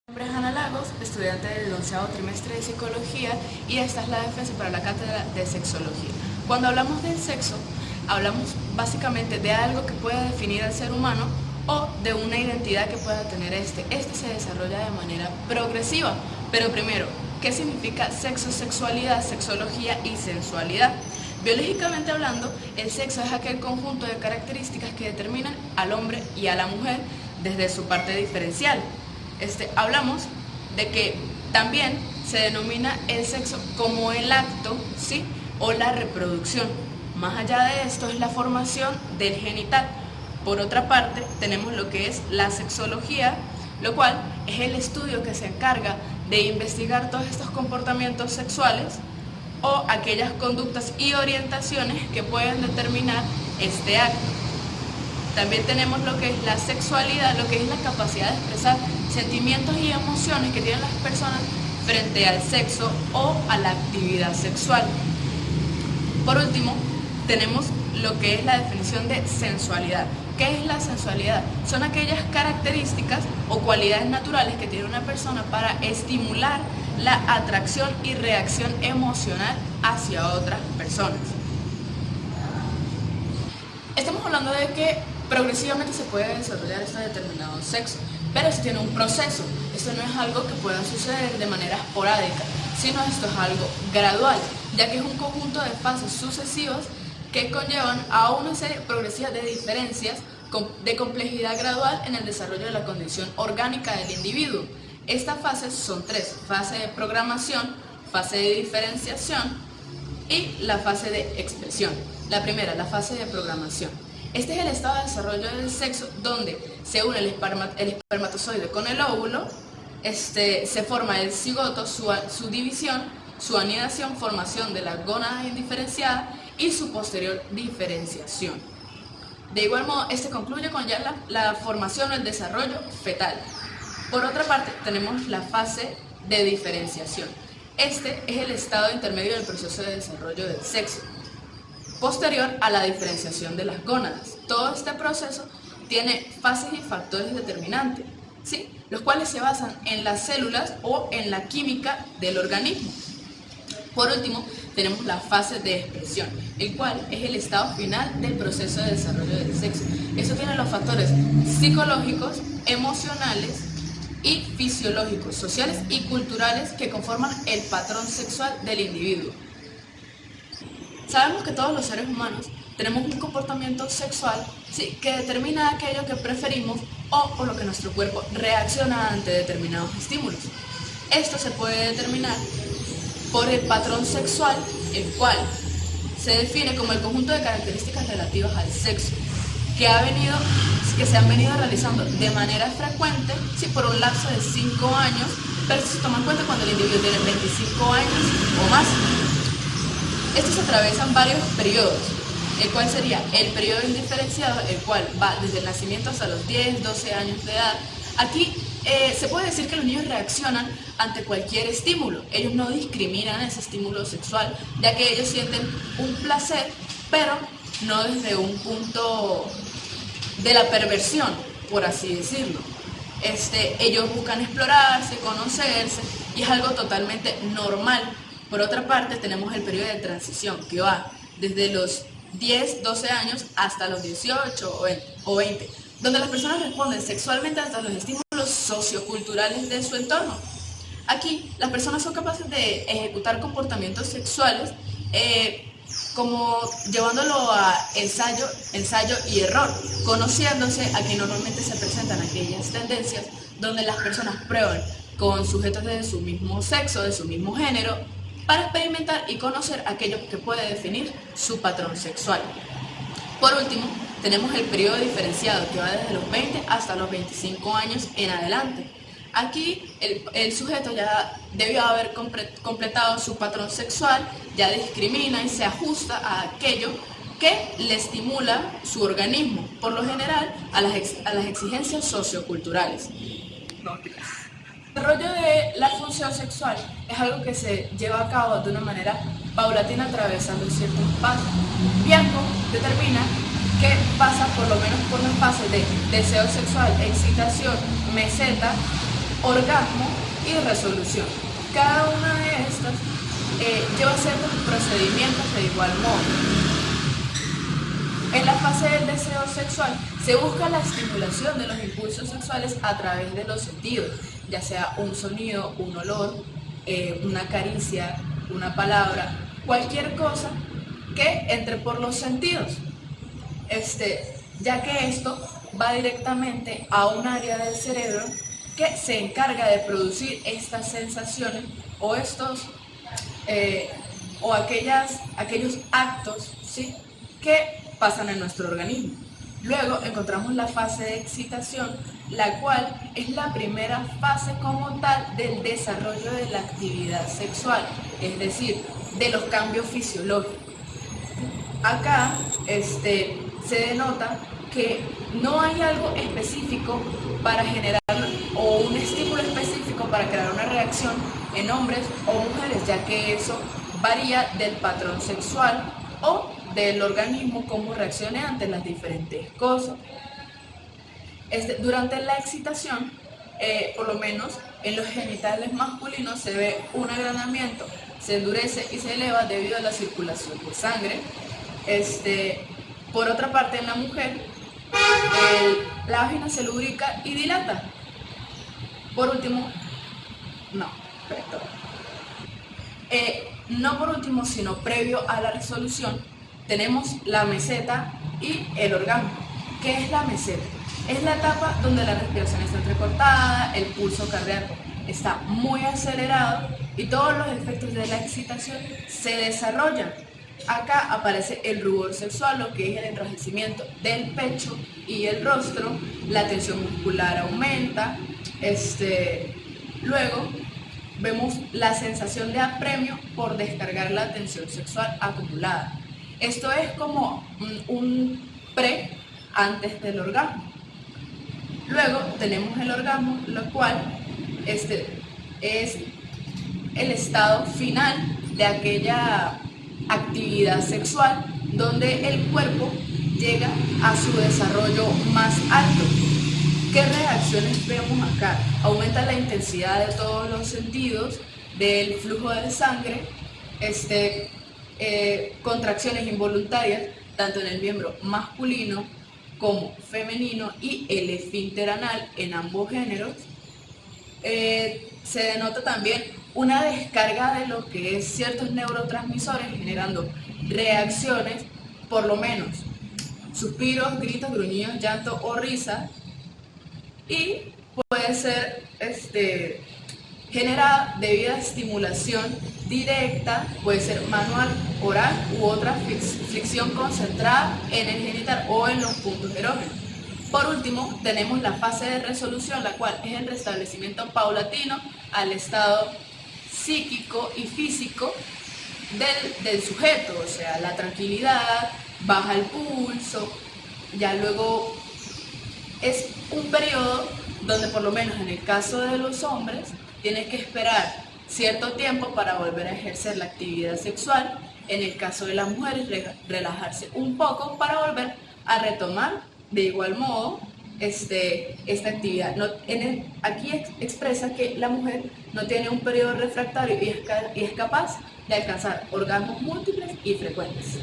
Mi nombre es Ana Lagos, estudiante del 11º trimestre de Psicología, y esta es la defensa para la cátedra de Sexología. Cuando hablamos del sexo, hablamos básicamente de algo que pueda definir al ser humano o de una identidad que pueda tener este. Este se desarrolla de manera progresiva, pero primero, ¿qué significa sexo, sexualidad, sexología y sensualidad? Biológicamente hablando, el sexo es aquel conjunto de características que determinan al hombre y a la mujer desde su parte diferencial. Hablamos de que también se denomina el sexo como el acto, ¿sí?, o la reproducción. Más allá de esto es la formación del genital. Por otra parte, tenemos lo que es la sexología, lo cual es el estudio que se encarga de investigar todos estos comportamientos sexuales o aquellas conductas y orientaciones que pueden determinar este acto. También tenemos lo que es la sexualidad, lo que es la capacidad de expresar sentimientos y emociones que tienen las personas frente al sexo o a la actividad sexual. Por último, tenemos lo que es la definición de sensualidad. ¿Qué es la sensualidad? Son aquellas características o cualidades naturales que tiene una persona para estimular la atracción y reacción emocional hacia otras personas. Estamos hablando de que progresivamente se puede desarrollar este determinado sexo, pero esto tiene un proceso. Esto no es algo que pueda suceder de manera esporádica, sino esto es algo gradual, ya que es un conjunto de fases sucesivas que conllevan a una serie progresiva de diferencias de complejidad gradual en el desarrollo de la condición orgánica del individuo. Estas fases son tres: fase de programación, fase de diferenciación y la fase de expresión. La primera, la fase de programación. Este es el estado de desarrollo del sexo donde se une el espermatozoide con el óvulo, se forma el cigoto, su división, su anidación, formación de la gónada indiferenciada y su posterior diferenciación. De igual modo, concluye con ya la formación o el desarrollo fetal. Por otra parte, tenemos la fase de diferenciación. Este es el estado intermedio del proceso de desarrollo del sexo, posterior a la diferenciación de las gónadas. Todo este proceso tiene fases y factores determinantes, ¿sí?, los cuales se basan en las células o en la química del organismo. Por último, tenemos la fase de expresión, el cual es el estado final del proceso de desarrollo del sexo. Esto tiene los factores psicológicos, emocionales y fisiológicos, sociales y culturales que conforman el patrón sexual del individuo. Sabemos que todos los seres humanos tenemos un comportamiento sexual, ¿sí?, que determina aquello que preferimos o por lo que nuestro cuerpo reacciona ante determinados estímulos. Esto se puede determinar por el patrón sexual, el cual se define como el conjunto de características relativas al sexo, que se han venido realizando de manera frecuente, ¿sí?, por un lapso de 5 años, pero se toma en cuenta cuando el individuo tiene 25 años o más. Estos atraviesan varios periodos, el cual sería el periodo indiferenciado, el cual va desde el nacimiento hasta los 10, 12 años de edad. Aquí se puede decir que los niños reaccionan ante cualquier estímulo. Ellos no discriminan ese estímulo sexual, ya que ellos sienten un placer, pero no desde un punto de la perversión, por así decirlo. Ellos buscan explorarse, conocerse, y es algo totalmente normal. Por otra parte, tenemos el periodo de transición, que va desde los 10, 12 años hasta los 18 o 20, donde las personas responden sexualmente ante los estímulos socioculturales de su entorno. Aquí, las personas son capaces de ejecutar comportamientos sexuales como llevándolo a ensayo y error, conociéndose. Aquí normalmente se presentan aquellas tendencias donde las personas prueban con sujetos de su mismo sexo, de su mismo género, para experimentar y conocer aquello que puede definir su patrón sexual. Por último, tenemos el periodo diferenciado, que va desde los 20 hasta los 25 años en adelante. Aquí el sujeto ya debió haber completado su patrón sexual, ya discrimina y se ajusta a aquello que le estimula su organismo, por lo general a las exigencias socioculturales. El desarrollo de la función sexual es algo que se lleva a cabo de una manera paulatina, atravesando ciertos pasos. Bianco determina que pasa por lo menos por las fases de deseo sexual, excitación, meseta orgasmo y resolución. Cada una de estas lleva ciertos procedimientos de igual modo. En la fase del deseo sexual se busca la estimulación de los impulsos sexuales a través de los sentidos, ya sea un sonido, un olor, una caricia, una palabra, cualquier cosa que entre por los sentidos, ya que esto va directamente a un área del cerebro que se encarga de producir estas sensaciones o aquellos actos, ¿sí?, que pasan en nuestro organismo. Luego encontramos la fase de excitación, la cual es la primera fase como tal del desarrollo de la actividad sexual, es decir, de los cambios fisiológicos. Acá se denota que no hay algo específico para generar o un estímulo específico para crear una reacción en hombres o mujeres, ya que eso varía del patrón sexual o del organismo, cómo reaccione ante las diferentes cosas. Durante la excitación, por lo menos en los genitales masculinos se ve un agrandamiento, se endurece y se eleva debido a la circulación de sangre. Por otra parte, en la mujer, la vagina se lubrica y dilata. Por último, no por último, sino previo a la resolución, tenemos la meseta y el orgasmo. ¿Qué es la meseta? Es la etapa donde la respiración está entrecortada, el pulso cardíaco está muy acelerado y todos los efectos de la excitación se desarrollan. Acá aparece el rubor sexual, lo que es el enrojecimiento del pecho y el rostro, la tensión muscular aumenta, luego vemos la sensación de apremio por descargar la tensión sexual acumulada. Esto es como un pre antes del orgasmo. Luego tenemos el orgasmo, lo cual es el estado final de aquella actividad sexual donde el cuerpo llega a su desarrollo más alto. ¿Qué reacciones vemos acá? Aumenta la intensidad de todos los sentidos, del flujo de sangre, contracciones involuntarias, tanto en el miembro masculino como femenino y el esfínter anal en ambos géneros. Se denota también una descarga de lo que es ciertos neurotransmisores generando reacciones, por lo menos suspiros, gritos, gruñidos, llanto o risa, y puede ser generada debido a estimulación directa, puede ser manual, oral u otra fricción concentrada en el genital o en los puntos erógenos. Por último, tenemos la fase de resolución, la cual es el restablecimiento paulatino al estado psíquico y físico del sujeto, o sea, la tranquilidad, baja el pulso, ya luego es un periodo donde, por lo menos en el caso de los hombres, tienes que esperar cierto tiempo para volver a ejercer la actividad sexual. En el caso de las mujeres, relajarse un poco para volver a retomar de igual modo esta actividad. Aquí expresa que la mujer no tiene un periodo refractario y es capaz de alcanzar orgasmos múltiples y frecuentes.